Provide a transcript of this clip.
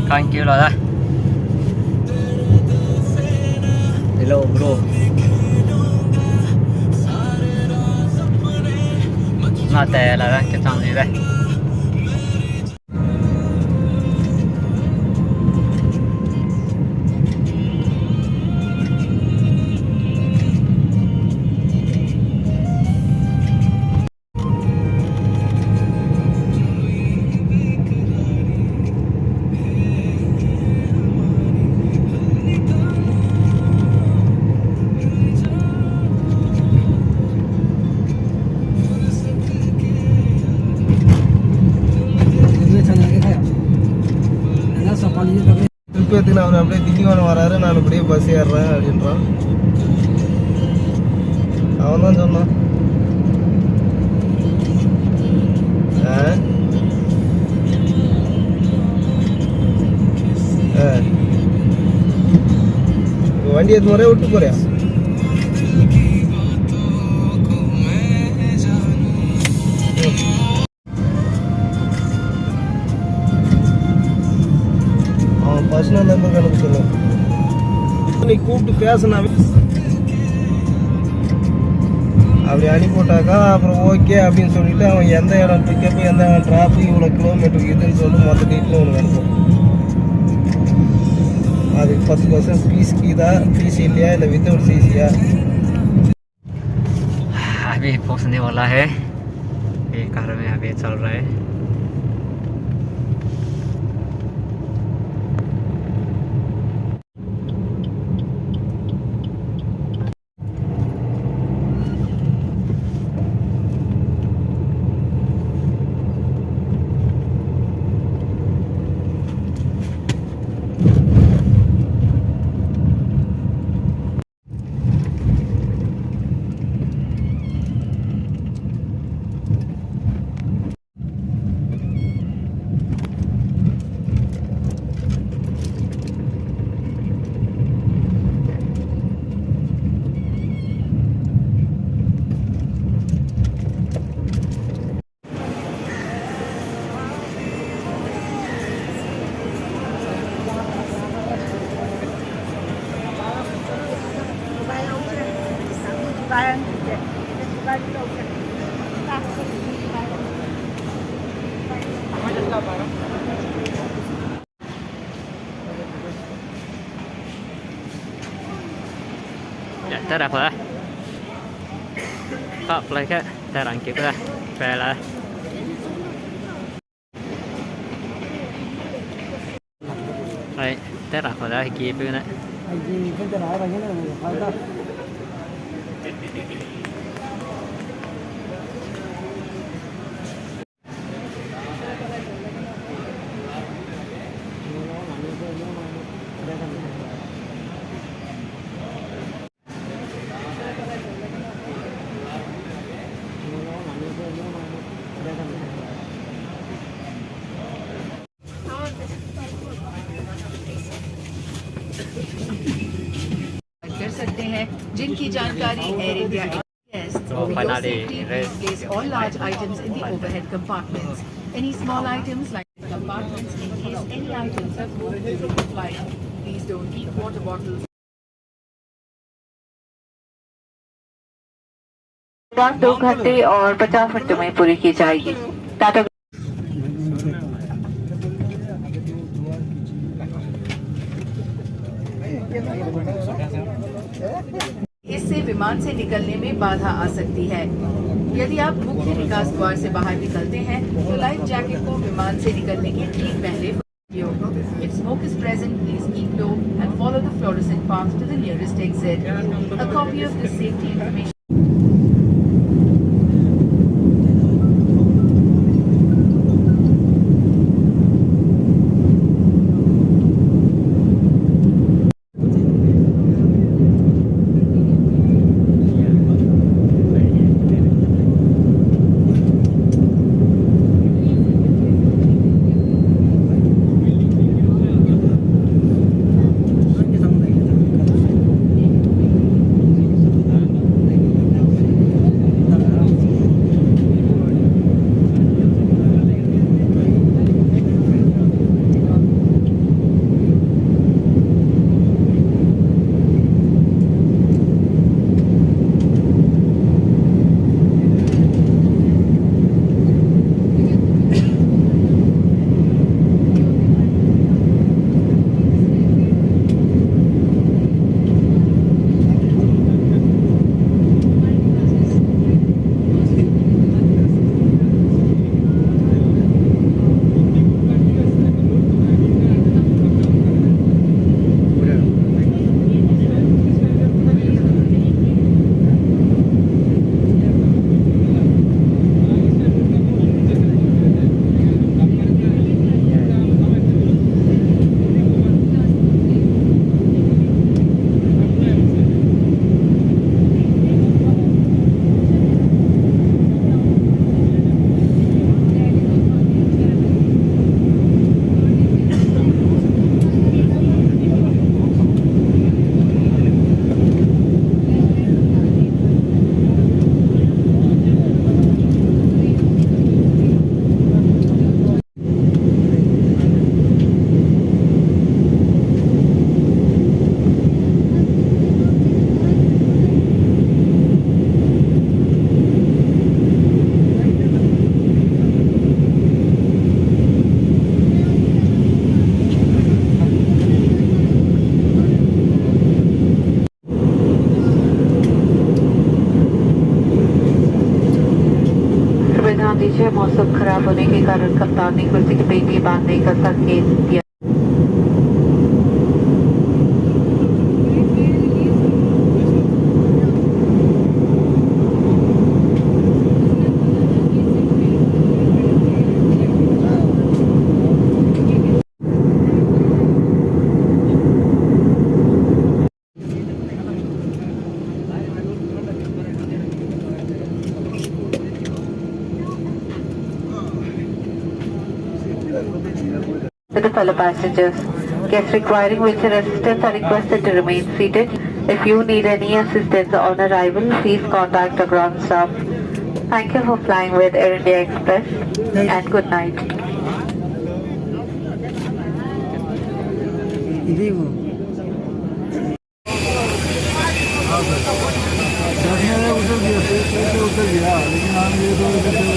Thank you lah. Hello bro. Nó tè là cái thằng gì đây? திருப்பி அவர் அப்படியே திண்டிவனம் வராரு, நான் அப்படியே பஸ் ஏறுறேன் அப்படின்றான். அவன் தான் சொன்னான். வண்டி எது முறையா விட்டு போறியா? பர்சனல் நம்பர் கணக்கு சொல்லு. நீ கூப்பிட்டு பேசினாவே அப்படி அனுப்பிவிட்டாக்கா அப்புறம் ஓகே அப்படின்னு சொல்லிட்டு அவன் எந்த இடம் பிக்கப்பு எந்த இடம் ட்ராப்பு இவ்வளோ கிலோமீட்டருக்கு இதுன்னு சொல்லி மொத்த டீட்டில் உனக்கு அனுப்பும். அதுக்கு 10% फीस की था, फीस लिया है विदाउट सीसिया. अभी पहुंचने वाला है, ये कार में अभी चल रहा है. Ya, ta đạp rồi. Pháp lấy cái ta đăng kịp ra. Về là đây, ta đạp vào đây kịp nữa. कर सकते हैं जिनकी जानकारी air India place all large items in the overhead compartments. Any small items like compartments in case any items have moved during the flight. Please don't keep water bottles. 2 घंटे और 50 मिनटों में पूरी की जाएगी. टाटा इससे विमान से निकलने में बाधा आ सकती है. यदि आप मुख्य निकास द्वार से बाहर निकलते हैं तो लाइफ जैकेट को विमान से निकलने के ठीक पहले If smoke is present, please keep low and follow the fluorescent path to the nearest exit. A copy of this safety information खराब होने के कारण कप्तान ने कुर्सी की पेटी बंद नहीं कर सके। To the fellow passengers, guests requiring wheelchair assistance are requested to remain seated. If you need any assistance on arrival, please contact the ground staff. Thank you for flying with Air India Express and good night. उतर दिया, लेकिन हम ये